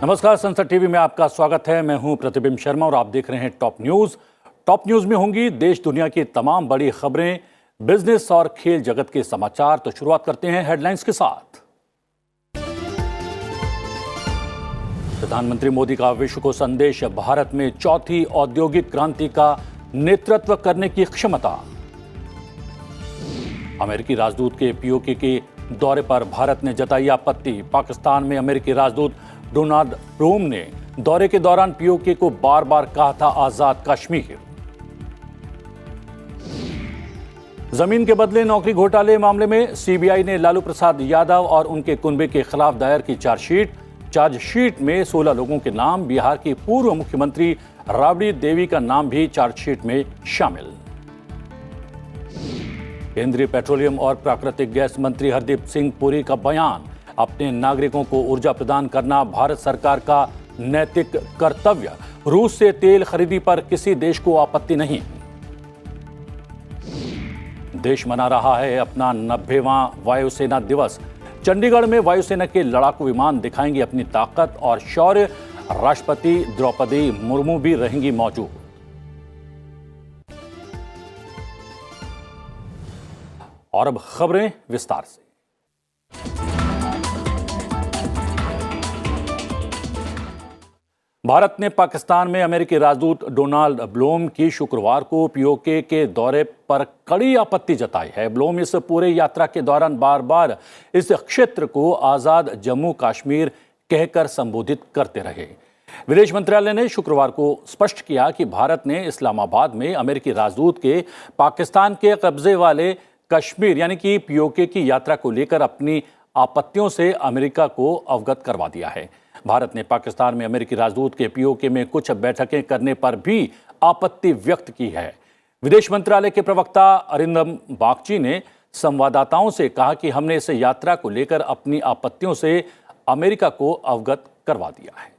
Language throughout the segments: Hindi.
नमस्कार, संसद टीवी में आपका स्वागत है। मैं हूं प्रतिबिंब शर्मा और आप देख रहे हैं टॉप न्यूज। टॉप न्यूज में होंगी देश दुनिया की तमाम बड़ी खबरें, बिजनेस और खेल जगत के समाचार। तो शुरुआत करते हैं हेडलाइंस के साथ। प्रधानमंत्री मोदी का विश्व को संदेश, भारत में चौथी औद्योगिक क्रांति का नेतृत्व करने की क्षमता। अमेरिकी राजदूत के पीओके के दौरे पर भारत ने जताई आपत्ति। पाकिस्तान में अमेरिकी राजदूत डोनाल्ड ब्लूम ने दौरे के दौरान पीओके को बार बार कहा था आजाद कश्मीर। जमीन के बदले नौकरी घोटाले मामले में सीबीआई ने लालू प्रसाद यादव और उनके कुनबे के खिलाफ दायर की चार्जशीट में 16 लोगों के नाम, बिहार की पूर्व मुख्यमंत्री राबड़ी देवी का नाम भी चार्जशीट में शामिल। केंद्रीय पेट्रोलियम और प्राकृतिक गैस मंत्री हरदीप सिंह पुरी का बयान, अपने नागरिकों को ऊर्जा प्रदान करना भारत सरकार का नैतिक कर्तव्य। रूस से तेल खरीदी पर किसी देश को आपत्ति नहीं। देश मना रहा है अपना 90वां वायुसेना दिवस। चंडीगढ़ में वायुसेना के लड़ाकू विमान दिखाएंगे अपनी ताकत और शौर्य। राष्ट्रपति द्रौपदी मुर्मू भी रहेंगी मौजूद। और अब खबरें विस्तार से। भारत ने पाकिस्तान में अमेरिकी राजदूत डोनाल्ड ब्लूम की शुक्रवार को पीओके के दौरे पर कड़ी आपत्ति जताई है। ब्लूम इस पूरे यात्रा के दौरान बार बार इस क्षेत्र को आजाद जम्मू कश्मीर कहकर संबोधित करते रहे। विदेश मंत्रालय ने शुक्रवार को स्पष्ट किया कि भारत ने इस्लामाबाद में अमेरिकी राजदूत के पाकिस्तान के कब्जे वाले कश्मीर यानी कि पीओके की यात्रा को लेकर अपनी आपत्तियों से अमेरिका को अवगत करवा दिया है। भारत ने पाकिस्तान में अमेरिकी राजदूत के पीओके में कुछ बैठकें करने पर भी आपत्ति व्यक्त की है। विदेश मंत्रालय के प्रवक्ता अरिंदम बागची ने संवाददाताओं से कहा कि हमने इस यात्रा को लेकर अपनी आपत्तियों से अमेरिका को अवगत करवा दिया है।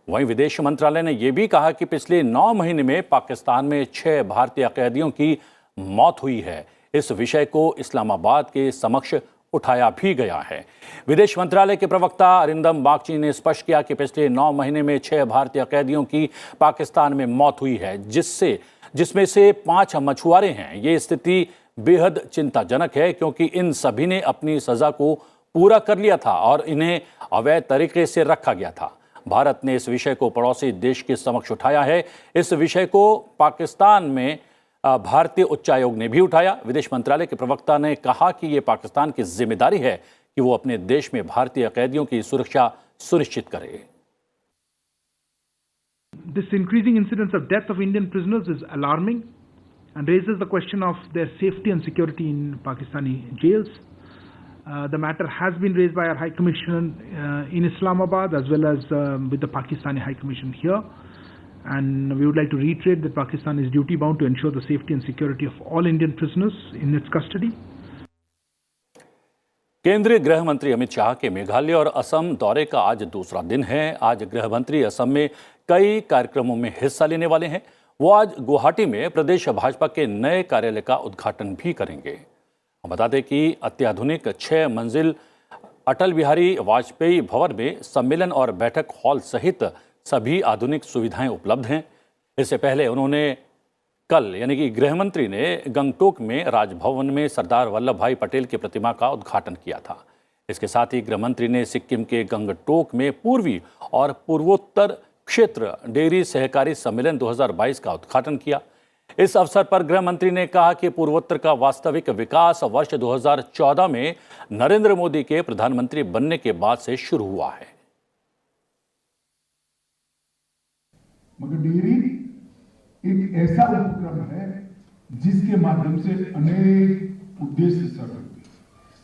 वहीं विदेश मंत्रालय ने यह भी कहा कि पिछले 9 महीने में पाकिस्तान में 6 भारतीय कैदियों की मौत हुई है। इस विषय को इस्लामाबाद के समक्ष उठाया भी गया है। विदेश मंत्रालय के प्रवक्ता अरिंदम बागची ने स्पष्ट किया कि पिछले 9 महीने में 6 भारतीय कैदियों की पाकिस्तान में मौत हुई है, जिसमें से 5 मछुआरे हैं। ये स्थिति बेहद चिंताजनक है क्योंकि इन सभी ने अपनी सजा को पूरा कर लिया था और इन्हें अवैध तरीके से रखा गया था। भारत ने इस विषय को पड़ोसी देश के समक्ष उठाया है। इस विषय को पाकिस्तान में भारतीय उच्चायोग ने भी उठाया। विदेश मंत्रालय के प्रवक्ता ने कहा कि यह पाकिस्तान की जिम्मेदारी है कि वो अपने देश में भारतीय कैदियों की सुरक्षा सुनिश्चित करे। This increasing incidence of death of Indian prisoners is alarming and raises the question of their safety and security in Pakistani jails. The matter has been raised by our High Commission in Islamabad as well as with the Pakistani High Commission here. And we would like to reiterate that Pakistan is duty bound to ensure the safety and security of all Indian prisoners in its custody. केंद्रीय गृह मंत्री अमित शाह के मेघालय और असम दौरे का आज दूसरा दिन है। आज गृह मंत्री असम में कई कार्यक्रमों में हिस्सा लेने वाले हैं। वो आज गुवाहाटी में प्रदेश भाजपा के नए कार्यालय का उद्घाटन भी करेंगे। बता दें कि अत्याधुनिक 6 मंजिल अटल बिहारी वाजपेयी भवन में सम्मेलन और बैठक हॉल सहित सभी आधुनिक सुविधाएं उपलब्ध हैं। इससे पहले उन्होंने कल यानी कि गृह मंत्री ने गंगटोक में राजभवन में सरदार वल्लभ भाई पटेल की प्रतिमा का उद्घाटन किया था। इसके साथ ही गृह मंत्री ने सिक्किम के गंगटोक में पूर्वी और पूर्वोत्तर क्षेत्र डेयरी सहकारी सम्मेलन 2022 का उद्घाटन किया। इस अवसर पर गृह मंत्री ने कहा कि पूर्वोत्तर का वास्तविक विकास वर्ष 2014 में नरेंद्र मोदी के प्रधानमंत्री बनने के बाद से शुरू हुआ है। मगर डेयरी एक ऐसा उपक्रम है जिसके माध्यम से अनेक उद्देश्य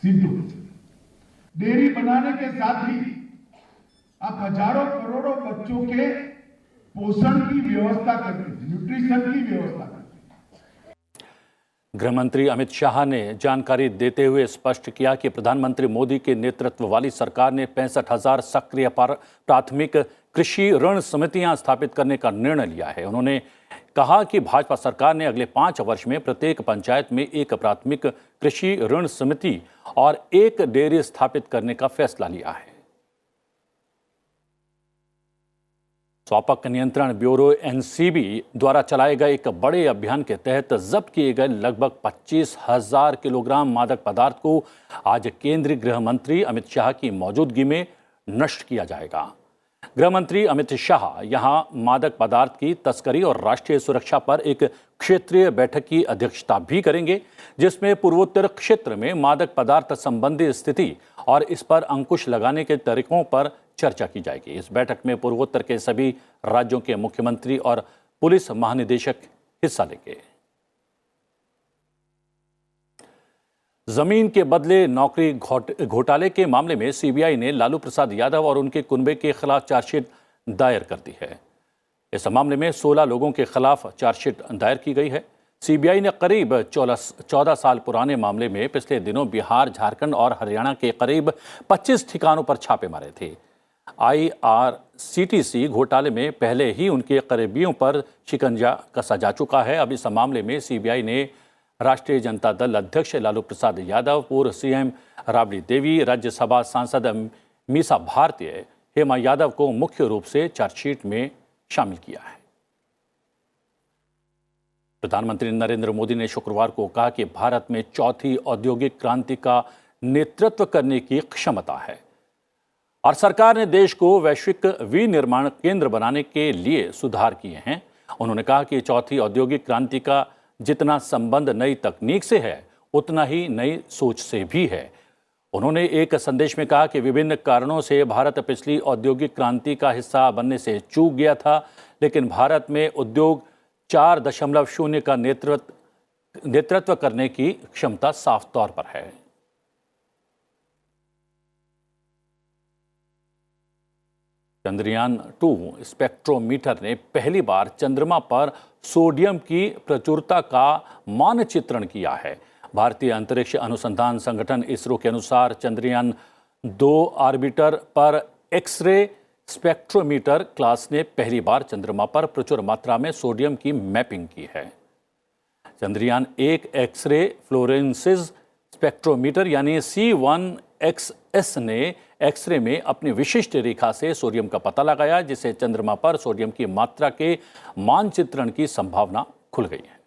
सिद्ध होते हैं। डेयरी बनाने के साथ ही आप हजारों करोड़ों बच्चों के पोषण की व्यवस्था करते हैं, न्यूट्रिशन की व्यवस्था करते हैं। गृहमंत्री अमित शाह ने जानकारी देते हुए स्पष्ट किया कि प्रधानमंत्री मोदी के नेतृत्व वाली सरकार ने 65,000 सक्रिय प्राथमिक कृषि ऋण समितियां स्थापित करने का निर्णय लिया है। उन्होंने कहा कि भाजपा सरकार ने अगले 5 वर्ष में प्रत्येक पंचायत में एक प्राथमिक कृषि ऋण समिति और एक डेयरी स्थापित करने का फैसला लिया है। स्वापक नियंत्रण ब्यूरो एनसीबी द्वारा चलाए गए एक बड़े अभियान के तहत जब्त किए गए लगभग 25,000 किलोग्राम मादक पदार्थ को आज केंद्रीय गृह मंत्री अमित शाह की मौजूदगी में नष्ट किया जाएगा। गृह मंत्री अमित शाह यहां मादक पदार्थ की तस्करी और राष्ट्रीय सुरक्षा पर एक क्षेत्रीय बैठक की अध्यक्षता भी करेंगे, जिसमें पूर्वोत्तर क्षेत्र में मादक पदार्थ संबंधी स्थिति और इस पर अंकुश लगाने के तरीकों पर चर्चा की जाएगी। इस बैठक में पूर्वोत्तर के सभी राज्यों के मुख्यमंत्री और पुलिस महानिदेशक हिस्सा लेंगे। जमीन के बदले नौकरी घोटाले के मामले में सीबीआई ने लालू प्रसाद यादव और उनके कुनबे के खिलाफ चार्जशीट दायर कर दी है। इस मामले में 16 लोगों के खिलाफ चार्जशीट दायर की गई है। सीबीआई ने करीब 14 साल पुराने मामले में पिछले दिनों बिहार, झारखंड और हरियाणा के करीब 25 ठिकानों पर छापे मारे थे। IRCTC घोटाले में पहले ही उनके करीबियों पर शिकंजा कसा जा चुका है। अब इस मामले में सीबीआई ने राष्ट्रीय जनता दल अध्यक्ष लालू प्रसाद यादव, पूर्व सीएम राबड़ी देवी, राज्यसभा सांसद मीसा भारती, हेमा यादव को मुख्य रूप से चार्जशीट में शामिल किया है। प्रधानमंत्री नरेंद्र मोदी ने शुक्रवार को कहा कि भारत में चौथी औद्योगिक क्रांति का नेतृत्व करने की क्षमता है और सरकार ने देश को वैश्विक विनिर्माण केंद्र बनाने के लिए सुधार किए हैं। उन्होंने कहा कि चौथी औद्योगिक क्रांति का जितना संबंध नई तकनीक से है, उतना ही नई सोच से भी है। उन्होंने एक संदेश में कहा कि विभिन्न कारणों से भारत पिछली औद्योगिक क्रांति का हिस्सा बनने से चूक गया था, लेकिन भारत में उद्योग 4.0 का नेतृत्व करने की क्षमता साफ तौर पर है। चंद्रयान 2 स्पेक्ट्रोमीटर ने पहली बार चंद्रमा पर सोडियम की प्रचुरता का मानचित्रण किया है। भारतीय अंतरिक्ष अनुसंधान संगठन इसरो के अनुसार चंद्रयान 2 ऑर्बिटर पर एक्सरे स्पेक्ट्रोमीटर क्लास ने पहली बार चंद्रमा पर प्रचुर मात्रा में सोडियम की मैपिंग की है। चंद्रयान 1 एक्सरे फ्लोरेंसिस स्पेक्ट्रोमीटर यानी C1XS ने एक्सरे में अपनी विशिष्ट रेखा से सोडियम का पता लगाया, जिससे चंद्रमा पर सोडियम की मात्रा के मानचित्रण की संभावना खुल गई है।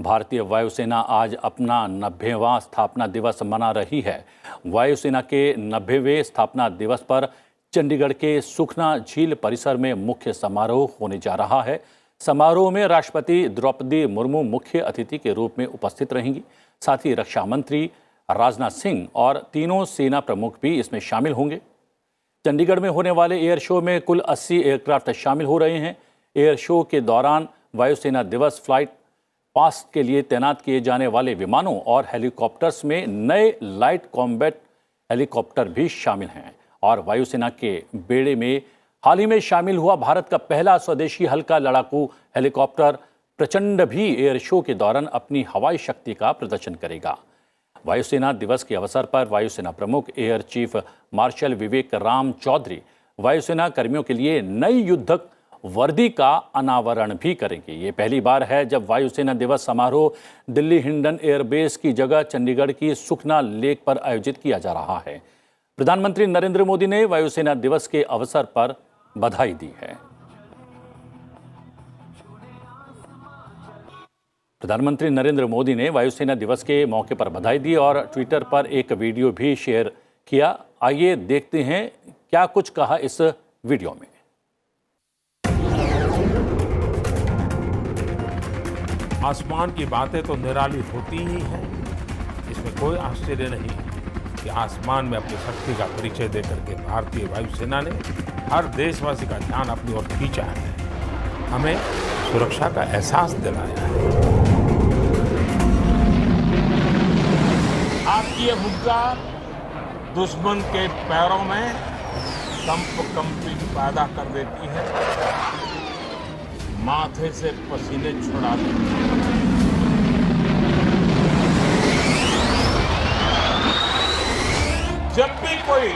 भारतीय वायुसेना आज अपना 90वां स्थापना दिवस मना रही है। वायुसेना के 90वें स्थापना दिवस पर चंडीगढ़ के सुखना झील परिसर में मुख्य समारोह होने जा रहा है। समारोह में राष्ट्रपति द्रौपदी मुर्मू मुख्य अतिथि के रूप में उपस्थित रहेंगी। साथ ही रक्षा मंत्री राजनाथ सिंह और तीनों सेना प्रमुख भी इसमें शामिल होंगे। चंडीगढ़ में होने वाले एयर शो में कुल 80 एयरक्राफ्ट शामिल हो रहे हैं। एयर शो के दौरान वायुसेना दिवस फ्लाइट पास्ट के लिए तैनात किए जाने वाले विमानों और हेलीकॉप्टर्स में नए लाइट कॉम्बैट हेलीकॉप्टर भी शामिल हैं और वायुसेना के बेड़े में हाल ही में शामिल हुआ भारत का पहला स्वदेशी हल्का लड़ाकू हेलीकॉप्टर प्रचंड भी एयर शो के दौरान अपनी हवाई शक्ति का प्रदर्शन करेगा। वायुसेना दिवस के अवसर पर वायुसेना प्रमुख एयर चीफ मार्शल विवेक राम चौधरी वायुसेना कर्मियों के लिए नई युद्धक वर्दी का अनावरण भी करेंगे। ये पहली बार है जब वायुसेना दिवस समारोह दिल्ली हिंडन एयरबेस की जगह चंडीगढ़ की सुखना लेक पर आयोजित किया जा रहा है। प्रधानमंत्री नरेंद्र मोदी ने वायुसेना दिवस के अवसर पर बधाई दी है। प्रधानमंत्री नरेंद्र मोदी ने वायुसेना दिवस के मौके पर बधाई दी और ट्विटर पर एक वीडियो भी शेयर किया। आइए देखते हैं क्या कुछ कहा इस वीडियो में। आसमान की बातें तो निराली होती ही हैं। इसमें कोई आश्चर्य नहीं कि आसमान में अपनी शक्ति का परिचय देकर के भारतीय वायुसेना ने हर देशवासी का ध्यान अपनी ओर खींचा है, हमें सुरक्षा का एहसास दिलाया है। आपकी ये मुद्दा दुश्मन के पैरों में कंपन पैदा कर देती है। माथे से पसीने छुड़ा दें। जब भी कोई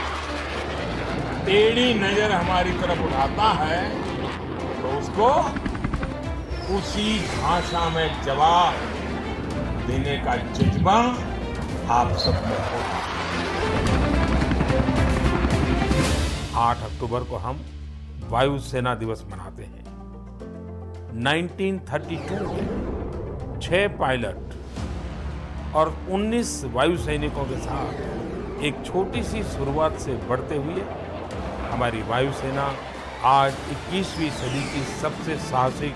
टेढ़ी नजर हमारी तरफ उठाता है तो उसको उसी भाषा में जवाब देने का जज्बा आप सब में होगा। 8 अक्टूबर को हम वायुसेना दिवस मनाते हैं। 1932 में 6 पायलट और 19 वायु सैनिकों के साथ एक छोटी सी शुरुआत से बढ़ते हुए हमारी वायुसेना आज 21वीं सदी की सबसे साहसिक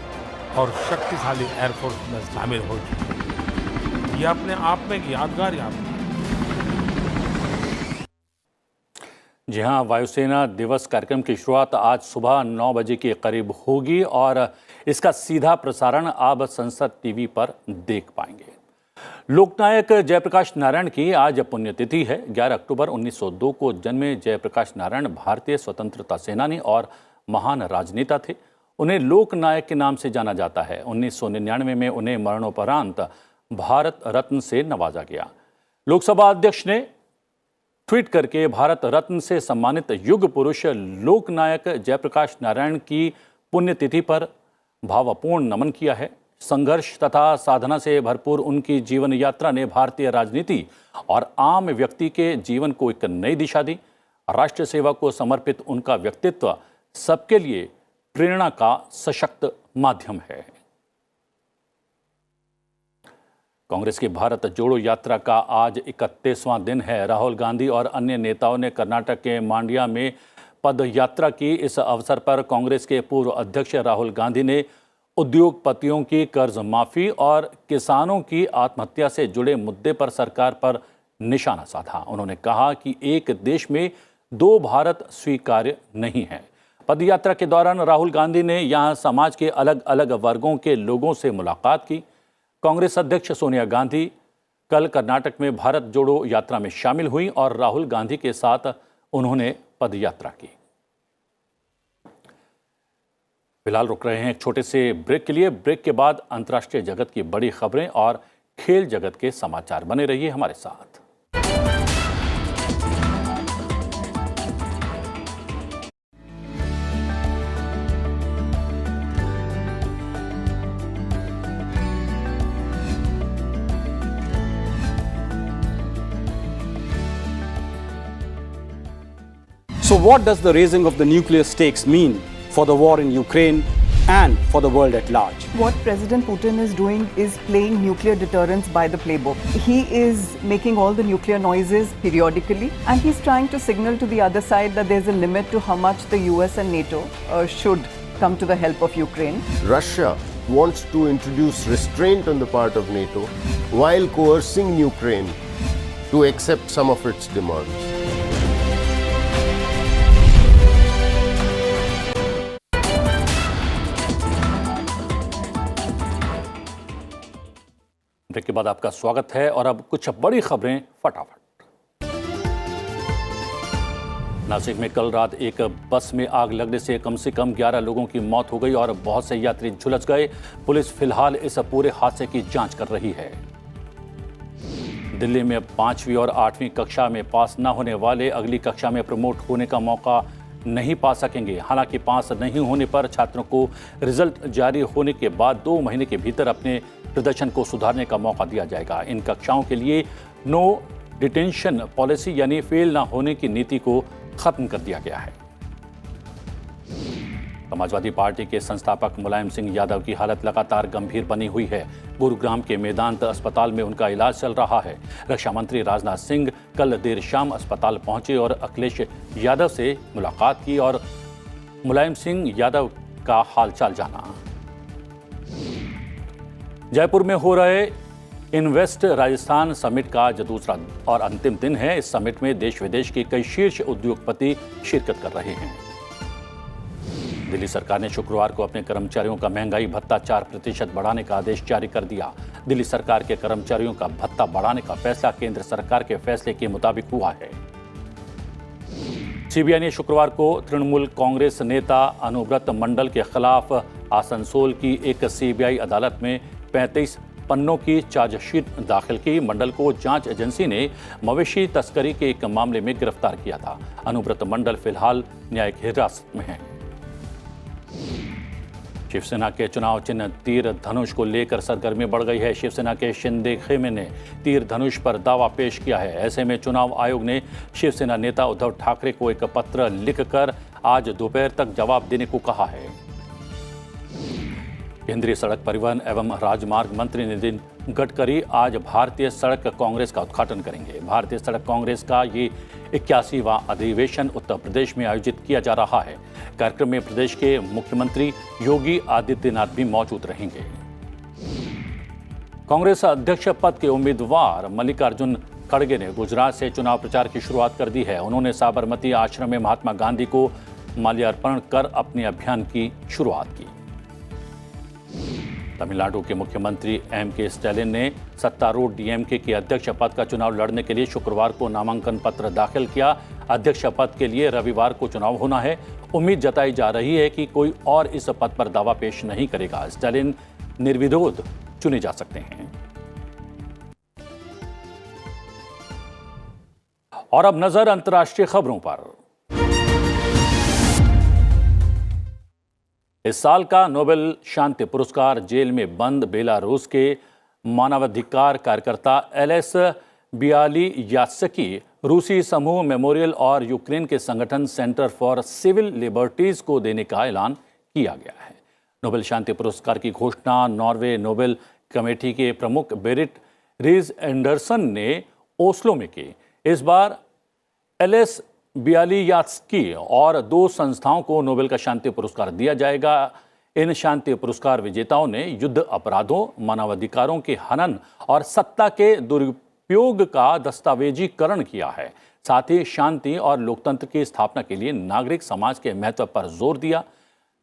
और शक्तिशाली एयरफोर्स में शामिल हो चुकी है। यह अपने आप में एक यादगार यात्रा है। जी हाँ, वायुसेना दिवस कार्यक्रम की शुरुआत आज सुबह 9 बजे के करीब होगी और इसका सीधा प्रसारण आप संसद टीवी पर देख पाएंगे। लोकनायक जयप्रकाश नारायण की आज पुण्यतिथि है। 11 अक्टूबर 1902 को जन्मे जयप्रकाश नारायण भारतीय स्वतंत्रता सेनानी और महान राजनेता थे। उन्हें लोकनायक के नाम से जाना जाता है। 1999 में उन्हें मरणोपरांत भारत रत्न से नवाजा गया। लोकसभा अध्यक्ष ने ट्वीट करके भारत रत्न से सम्मानित युग पुरुष लोकनायक जयप्रकाश नारायण की पुण्यतिथि पर भावपूर्ण नमन किया है। संघर्ष तथा साधना से भरपूर उनकी जीवन यात्रा ने भारतीय राजनीति और आम व्यक्ति के जीवन को एक नई दिशा दी। राष्ट्र सेवा को समर्पित उनका व्यक्तित्व सबके लिए प्रेरणा का सशक्त माध्यम है। कांग्रेस की भारत जोड़ो यात्रा का आज 31वां दिन है। राहुल गांधी और अन्य नेताओं ने कर्नाटक के मांड्या में पद यात्रा की। इस अवसर पर कांग्रेस के पूर्व अध्यक्ष राहुल गांधी ने उद्योगपतियों की कर्ज माफी और किसानों की आत्महत्या से जुड़े मुद्दे पर सरकार पर निशाना साधा। उन्होंने कहा कि एक देश में 2 भारत स्वीकार्य नहीं है। पदयात्रा के दौरान राहुल गांधी ने यहां समाज के अलग अलग वर्गों के लोगों से मुलाकात की। कांग्रेस अध्यक्ष सोनिया गांधी कल कर्नाटक में भारत जोड़ो यात्रा में शामिल हुई और राहुल गांधी के साथ उन्होंने पदयात्रा की। फिलहाल रुक रहे हैं एक छोटे से ब्रेक के लिए। ब्रेक के बाद अंतर्राष्ट्रीय जगत की बड़ी खबरें और खेल जगत के समाचार। बने रहिए हमारे साथ। So what does the raising of the nuclear stakes mean for the war in Ukraine and for the world at large? What President Putin is doing is playing nuclear deterrence by the playbook. He is making all the nuclear noises periodically, and he's trying to signal to the other side that there's a limit to how much the US and NATO should come to the help of Ukraine. Russia wants to introduce restraint on the part of NATO while coercing Ukraine to accept some of its demands. Break के बाद आपका स्वागत है और अब कुछ बड़ी खबरें फटाफट। नासिक में कल रात एक बस में आग लगने से कम 11 लोगों की मौत हो गई और बहुत से यात्री झुलस गए। पुलिस फिलहाल इस पूरे हादसे की जांच कर रही है। दिल्ली में 5वीं और 8वीं कक्षा में पास न होने वाले अगली कक्षा में प्रमोट होने का मौका नहीं पा सकेंगे। हालांकि पास नहीं होने पर छात्रों को रिजल्ट जारी होने के बाद 2 महीने के भीतर अपने प्रदर्शन को सुधारने का मौका दिया जाएगा। इन कक्षाओं के लिए नो डिटेंशन पॉलिसी यानी फेल ना होने की नीति को खत्म कर दिया गया है। समाजवादी पार्टी के संस्थापक मुलायम सिंह यादव की हालत लगातार गंभीर बनी हुई है। गुरुग्राम के मेदांत अस्पताल में उनका इलाज चल रहा है। रक्षा मंत्री राजनाथ सिंह कल देर शाम अस्पताल पहुंचे और अखिलेश यादव से मुलाकात की और मुलायम सिंह यादव का हालचाल जाना। जयपुर में हो रहे इन्वेस्ट राजस्थान समिट का आज दूसरा और अंतिम दिन है। इस समिट में देश विदेश के कई शीर्ष उद्योगपति शिरकत कर रहे हैं। दिल्ली सरकार ने शुक्रवार को अपने कर्मचारियों का महंगाई भत्ता 4% बढ़ाने का आदेश जारी कर दिया। दिल्ली सरकार के कर्मचारियों का भत्ता बढ़ाने का फैसला केंद्र सरकार के फैसले के मुताबिक हुआ है। सीबीआई ने शुक्रवार को तृणमूल कांग्रेस नेता अनुव्रत मंडल के खिलाफ आसनसोल की एक सीबीआई अदालत में 35 पन्नों की चार्जशीट दाखिल की। मंडल को जांच एजेंसी ने मवेशी तस्करी के एक मामले में गिरफ्तार किया था। अनुव्रत मंडल फिलहाल न्यायिक हिरासत में हैं। शिवसेना के चुनाव चिन्ह तीर धनुष को लेकर सरगर्मी बढ़ गई है। शिवसेना के शिंदे खेमे ने तीर धनुष पर दावा पेश किया है। ऐसे में चुनाव आयोग ने शिवसेना नेता उद्धव ठाकरे को एक पत्र लिखकर आज दोपहर तक जवाब देने को कहा है। केंद्रीय सड़क परिवहन एवं राजमार्ग मंत्री नितिन गडकरी आज भारतीय सड़क कांग्रेस का उद्घाटन करेंगे। भारतीय सड़क कांग्रेस का ये 81वां अधिवेशन उत्तर प्रदेश में आयोजित किया जा रहा है। कार्यक्रम में प्रदेश के मुख्यमंत्री योगी आदित्यनाथ भी मौजूद रहेंगे। कांग्रेस अध्यक्ष पद के उम्मीदवार मल्लिकार्जुन खड़गे ने गुजरात से चुनाव प्रचार की शुरुआत कर दी है। उन्होंने साबरमती आश्रम में महात्मा गांधी को माल्यार्पण कर अपने अभियान की शुरुआत की। तमिलनाडु के मुख्यमंत्री एम.के. स्टालिन ने सत्तारूढ़ डीएमके के अध्यक्ष पद का चुनाव लड़ने के लिए शुक्रवार को नामांकन पत्र दाखिल किया। अध्यक्ष पद के लिए रविवार को चुनाव होना है। उम्मीद जताई जा रही है कि कोई और इस पद पर दावा पेश नहीं करेगा। स्टालिन निर्विरोध चुने जा सकते हैं। और अब नजर अंतर्राष्ट्रीय खबरों पर। इस साल का नोबेल शांति पुरस्कार जेल में बंद बेलारूस के मानवाधिकार कार्यकर्ता एलेस बियालियात्स्की, रूसी समूह मेमोरियल और यूक्रेन के संगठन सेंटर फॉर सिविल लिबर्टीज को देने का ऐलान किया गया है। नोबेल शांति पुरस्कार की घोषणा नॉर्वे नोबेल कमेटी के प्रमुख बेरिट रीज एंडरसन ने ओस्लो में की। इस बार एलेस बियालियात्स्की और 2 संस्थाओं को नोबेल का शांति पुरस्कार दिया जाएगा। इन शांति पुरस्कार विजेताओं ने युद्ध अपराधों, मानवाधिकारों के हनन और सत्ता के दुरुपयोग का दस्तावेजीकरण किया है। साथ ही शांति और लोकतंत्र की स्थापना के लिए नागरिक समाज के महत्व पर जोर दिया।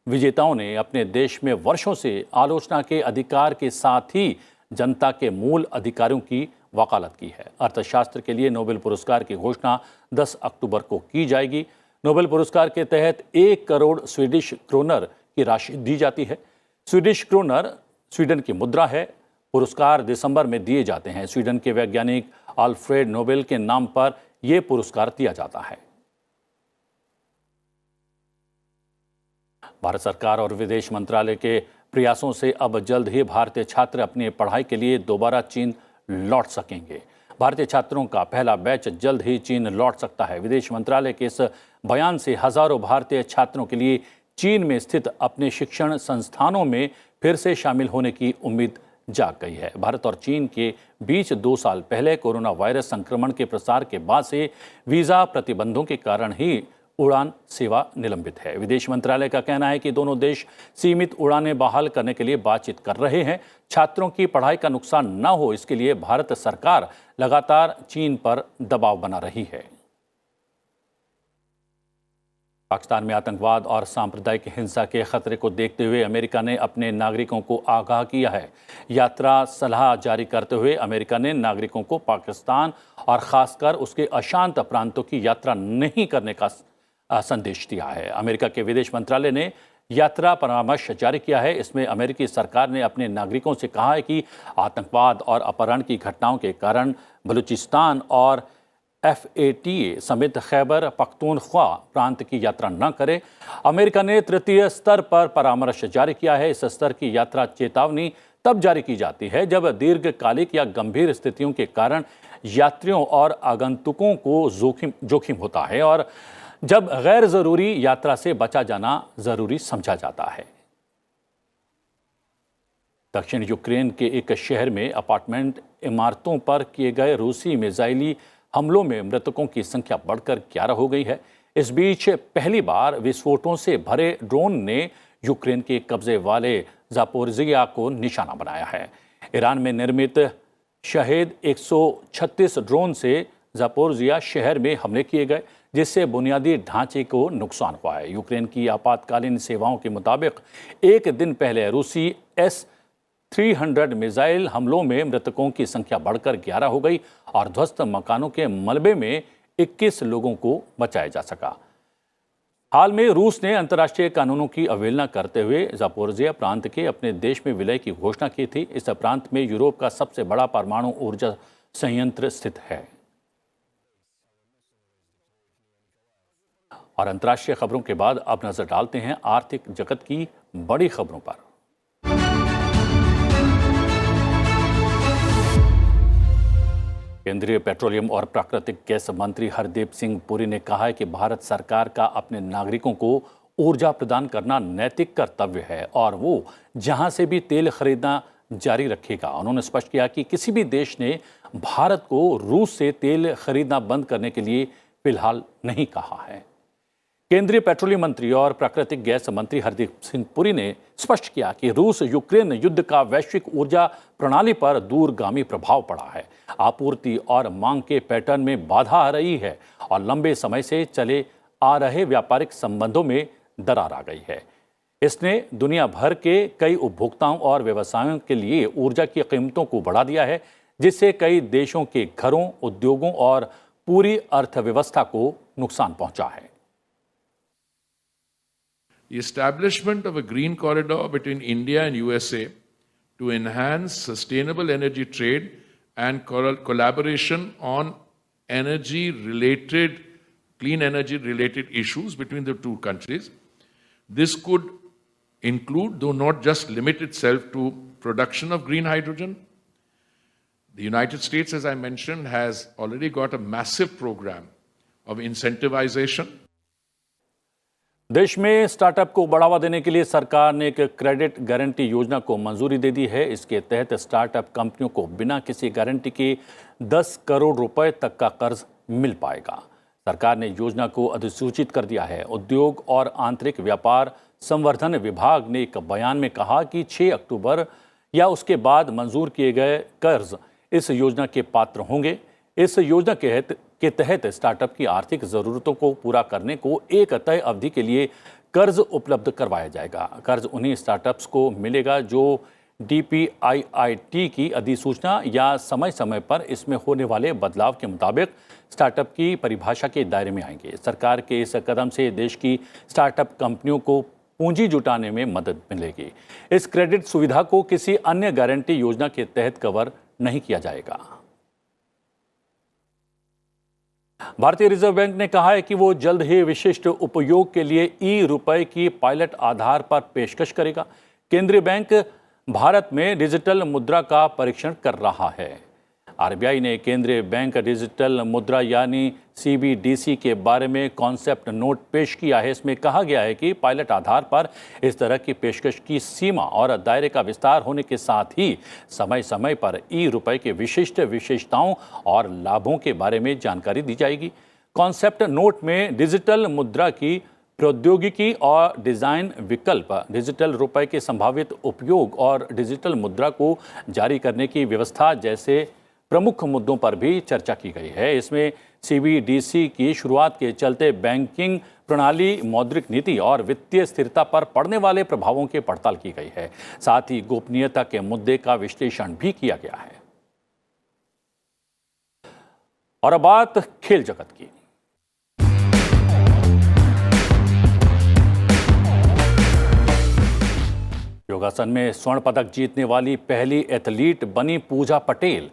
विजेताओं ने अपने देश में वर्षों से आलोचना के अधिकार के साथ ही जनता के मूल अधिकारों की वकालत की है। अर्थशास्त्र के लिए नोबेल पुरस्कार की घोषणा 10 अक्टूबर को की जाएगी। नोबेल पुरस्कार के तहत 1 करोड़ स्वीडिश क्रोनर की राशि दी जाती है। स्वीडिश क्रोनर स्वीडन की मुद्रा है। पुरस्कार दिसंबर में दिए जाते हैं। स्वीडन के वैज्ञानिक अल्फ्रेड नोबेल के नाम पर यह पुरस्कार दिया जाता है। भारत सरकार और विदेश मंत्रालय के प्रयासों से अब जल्द ही भारतीय छात्र अपनी पढ़ाई के लिए दोबारा चीन लौट सकेंगे। भारतीय छात्रों का पहला बैच जल्द ही चीन लौट सकता है। विदेश मंत्रालय के इस बयान से हजारों भारतीय छात्रों के लिए चीन में स्थित अपने शिक्षण संस्थानों में फिर से शामिल होने की उम्मीद जाग गई है। भारत और चीन के बीच 2 साल पहले कोरोना वायरस संक्रमण के प्रसार के बाद से वीजा प्रतिबंधों के कारण ही उड़ान सेवा निलंबित है। विदेश मंत्रालय का कहना है कि दोनों देश सीमित उड़ानें बहाल करने के लिए बातचीत कर रहे हैं। छात्रों की पढ़ाई का नुकसान न हो, इसके लिए भारत सरकार लगातार चीन पर दबाव बना रही है। पाकिस्तान में आतंकवाद और सांप्रदायिक हिंसा के खतरे को देखते हुए अमेरिका ने अपने नागरिकों को आगाह किया है। यात्रा सलाह जारी करते हुए अमेरिका ने नागरिकों को पाकिस्तान और खासकर उसके अशांत प्रांतों की यात्रा नहीं करने का संदेश दिया है। अमेरिका के विदेश मंत्रालय ने यात्रा परामर्श जारी किया है। इसमें अमेरिकी सरकार ने अपने नागरिकों से कहा है कि आतंकवाद और अपहरण की घटनाओं के कारण बलूचिस्तान और FATA समेत खैबर पख्तूनख्वा प्रांत की यात्रा न करें। अमेरिका ने तृतीय स्तर पर परामर्श जारी किया है। इस स्तर की यात्रा चेतावनी तब जारी की जाती है जब दीर्घकालिक या गंभीर स्थितियों के कारण यात्रियों और आगंतुकों को जोखिम होता है और जब गैर जरूरी यात्रा से बचा जाना जरूरी समझा जाता है। दक्षिण यूक्रेन के एक शहर में अपार्टमेंट इमारतों पर किए गए रूसी मिसाइली हमलों में मृतकों की संख्या बढ़कर 11 हो गई है। इस बीच पहली बार विस्फोटों से भरे ड्रोन ने यूक्रेन के कब्जे वाले ज़ापोरिज़िया को निशाना बनाया है। ईरान में निर्मित शहेद 136 ड्रोन से ज़ापोरिज़िया शहर में हमले किए गए, जिससे बुनियादी ढांचे को नुकसान हुआ है। यूक्रेन की आपातकालीन सेवाओं के मुताबिक एक दिन पहले रूसी S-300 मिसाइल हमलों में मृतकों की संख्या बढ़कर 11 हो गई और ध्वस्त मकानों के मलबे में 21 लोगों को बचाया जा सका। हाल में रूस ने अंतर्राष्ट्रीय कानूनों की अवहेलना करते हुए ज़ापोरिज़िया प्रांत के अपने देश में विलय की घोषणा की थी। इस प्रांत में यूरोप का सबसे बड़ा परमाणु ऊर्जा संयंत्र स्थित है। और अंतर्राष्ट्रीय खबरों के बाद अब नजर डालते हैं आर्थिक जगत की बड़ी खबरों पर। केंद्रीय पेट्रोलियम और प्राकृतिक गैस मंत्री हरदीप सिंह पुरी ने कहा है कि भारत सरकार का अपने नागरिकों को ऊर्जा प्रदान करना नैतिक कर्तव्य है और वो जहां से भी तेल खरीदना जारी रखेगा। उन्होंने स्पष्ट किया कि किसी भी देश ने भारत को रूस से तेल खरीदना बंद करने के लिए फिलहाल नहीं कहा है। केंद्रीय पेट्रोलियम मंत्री और प्राकृतिक गैस मंत्री हरदीप सिंह पुरी ने स्पष्ट किया कि रूस यूक्रेन युद्ध का वैश्विक ऊर्जा प्रणाली पर दूरगामी प्रभाव पड़ा है। आपूर्ति और मांग के पैटर्न में बाधा आ रही है और लंबे समय से चले आ रहे व्यापारिक संबंधों में दरार आ गई है। इसने दुनिया भर के कई उपभोक्ताओं और व्यवसायों के लिए ऊर्जा की कीमतों को बढ़ा दिया है, जिससे कई देशों के घरों, उद्योगों और पूरी अर्थव्यवस्था को नुकसान पहुंचा है। The establishment of a green corridor between India and USA to enhance sustainable energy trade and collaboration on energy-related, clean energy-related issues between the two countries. This could include, though not just limit itself to production of green hydrogen. The United States, as I mentioned, has already got a massive program of incentivization. देश में स्टार्टअप को बढ़ावा देने के लिए सरकार ने एक क्रेडिट गारंटी योजना को मंजूरी दे दी है। इसके तहत स्टार्टअप कंपनियों को बिना किसी गारंटी के 10 करोड़ रुपए तक का कर्ज मिल पाएगा। सरकार ने योजना को अधिसूचित कर दिया है। उद्योग और आंतरिक व्यापार संवर्धन विभाग ने एक बयान में कहा कि 6 अक्टूबर या उसके बाद मंजूर किए गए कर्ज इस योजना के पात्र होंगे। इस योजना के तहत स्टार्टअप की आर्थिक ज़रूरतों को पूरा करने को एक तय अवधि के लिए कर्ज उपलब्ध करवाया जाएगा। कर्ज उन्हीं स्टार्टअप्स को मिलेगा जो DPIIT की अधिसूचना या समय समय पर इसमें होने वाले बदलाव के मुताबिक स्टार्टअप की परिभाषा के दायरे में आएंगे। सरकार के इस कदम से देश की स्टार्टअप कंपनियों को पूंजी जुटाने में मदद मिलेगी। इस क्रेडिट सुविधा को किसी अन्य गारंटी योजना के तहत कवर नहीं किया जाएगा। भारतीय रिजर्व बैंक ने कहा है कि वो जल्द ही विशिष्ट उपयोग के लिए ई-रुपए की पायलट आधार पर पेशकश करेगा। केंद्रीय बैंक भारत में डिजिटल मुद्रा का परीक्षण कर रहा है। आरबीआई ने केंद्रीय बैंक डिजिटल मुद्रा यानी CBDC के बारे में कॉन्सेप्ट नोट पेश किया है। इसमें कहा गया है कि पायलट आधार पर इस तरह की पेशकश की सीमा और दायरे का विस्तार होने के साथ ही समय समय पर ई-रुपए के विशिष्ट विशेषताओं और लाभों के बारे में जानकारी दी जाएगी। कॉन्सेप्ट नोट में डिजिटल मुद्रा की प्रौद्योगिकी और डिज़ाइन विकल्प, डिजिटल रुपए के संभावित उपयोग और डिजिटल मुद्रा को जारी करने की व्यवस्था जैसे प्रमुख मुद्दों पर भी चर्चा की गई है। इसमें CBDC की शुरुआत के चलते बैंकिंग प्रणाली, मौद्रिक नीति और वित्तीय स्थिरता पर पड़ने वाले प्रभावों की पड़ताल की गई है। साथ ही गोपनीयता के मुद्दे का विश्लेषण भी किया गया है। और अब बात खेल जगत की। योगासन में स्वर्ण पदक जीतने वाली पहली एथलीट बनी पूजा पटेल।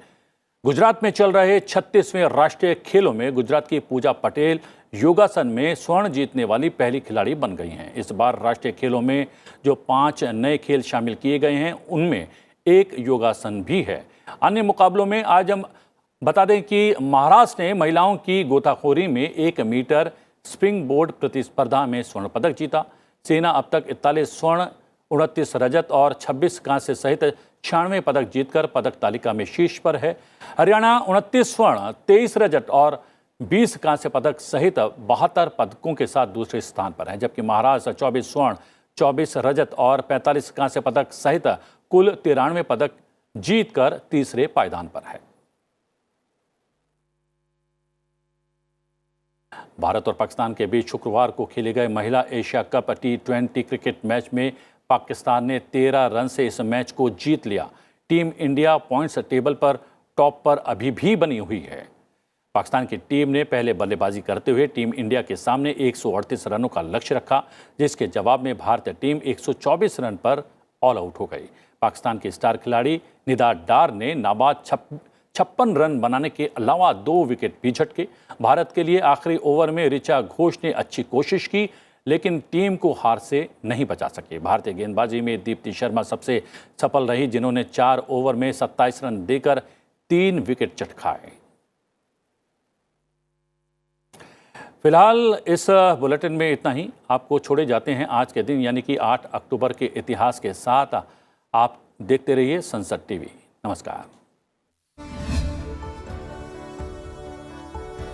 गुजरात में चल रहे 36वें राष्ट्रीय खेलों में गुजरात की पूजा पटेल योगासन में स्वर्ण जीतने वाली पहली खिलाड़ी बन गई हैं। इस बार राष्ट्रीय खेलों में जो 5 नए खेल शामिल किए गए हैं उनमें एक योगासन भी है। अन्य मुकाबलों में आज हम बता दें कि महाराष्ट्र ने महिलाओं की गोताखोरी में 1 मीटर स्प्रिंग बोर्ड प्रतिस्पर्धा में स्वर्ण पदक जीता। सेना अब तक 41 स्वर्ण, 29 रजत और 26 कांस्य सहित 96 पदक जीतकर पदक तालिका में शीर्ष पर है। हरियाणा 29 स्वर्ण, 23 रजत और 20 कांस्य पदक सहित 72 पदकों के साथ दूसरे स्थान पर है, जबकि महाराष्ट्र 24 स्वर्ण, 24 रजत और 45 कांस्य पदक सहित कुल 93 पदक जीतकर तीसरे पायदान पर है। भारत और पाकिस्तान के बीच शुक्रवार को खेले गए महिला Asia cup T20 cricket match में पाकिस्तान ने 13 रन से इस मैच को जीत लिया। टीम इंडिया पॉइंट्स टेबल पर टॉप पर अभी भी बनी हुई है। पाकिस्तान की टीम ने पहले बल्लेबाजी करते हुए टीम इंडिया के सामने 138 रनों का लक्ष्य रखा, जिसके जवाब में भारतीय टीम 124 रन पर ऑल आउट हो गई। पाकिस्तान के स्टार खिलाड़ी निदा डार ने नाबाद 56 रन बनाने के अलावा 2 विकेट भी झटके। भारत के लिए आखिरी ओवर में ऋचा घोष ने अच्छी कोशिश की, लेकिन टीम को हार से नहीं बचा सके। भारतीय गेंदबाजी में दीप्ति शर्मा सबसे सफल रही, जिन्होंने 4 ओवर में 27 रन देकर 3 विकेट चटकाए। फिलहाल इस बुलेटिन में इतना ही। आपको छोड़े जाते हैं आज के दिन यानी कि 8 अक्टूबर के इतिहास के साथ। आप देखते रहिए संसद टीवी। नमस्कार।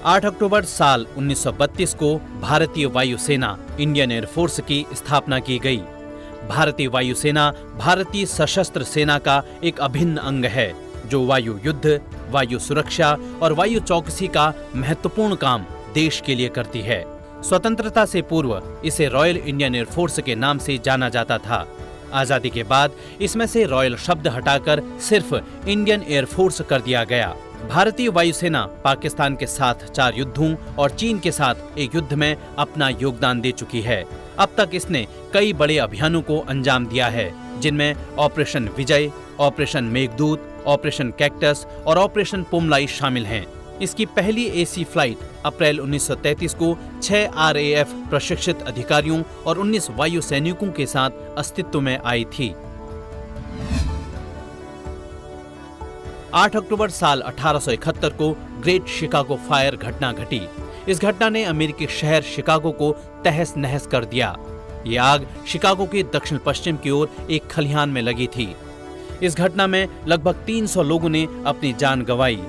8 अक्टूबर साल 1932 को भारतीय वायुसेना इंडियन एयरफोर्स की स्थापना की गई। भारतीय वायुसेना भारतीय सशस्त्र सेना का एक अभिन्न अंग है, जो वायु युद्ध, वायु सुरक्षा और वायु चौकसी का महत्वपूर्ण काम देश के लिए करती है। स्वतंत्रता से पूर्व इसे रॉयल इंडियन एयरफोर्स के नाम से जाना जाता था। आजादी के बाद इसमें से रॉयल शब्द हटाकर सिर्फ इंडियन एयरफोर्स कर दिया गया। भारतीय वायुसेना पाकिस्तान के साथ 4 युद्धों और चीन के साथ एक युद्ध में अपना योगदान दे चुकी है। अब तक इसने कई बड़े अभियानों को अंजाम दिया है, जिनमें ऑपरेशन विजय, ऑपरेशन मेघदूत, ऑपरेशन कैक्टस और ऑपरेशन पोमलाई शामिल हैं। इसकी पहली एसी फ्लाइट अप्रैल 1933 को 6 RAF प्रशिक्षित अधिकारियों और 19 वायु सैनिकों के साथ अस्तित्व में आई थी। 8 अक्टूबर साल 1871 को ग्रेट शिकागो फायर घटना घटी। इस घटना ने अमेरिकी शहर शिकागो को तहस नहस कर दिया। ये आग शिकागो के दक्षिण पश्चिम की ओर एक खलिहान में लगी थी। इस घटना में लगभग 300 लोगों ने अपनी जान गंवाई।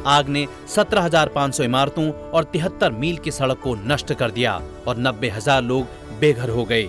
आग ने 17,500 इमारतों और 73 मील की सड़क को नष्ट कर दिया और 90,000 लोग बेघर हो गए।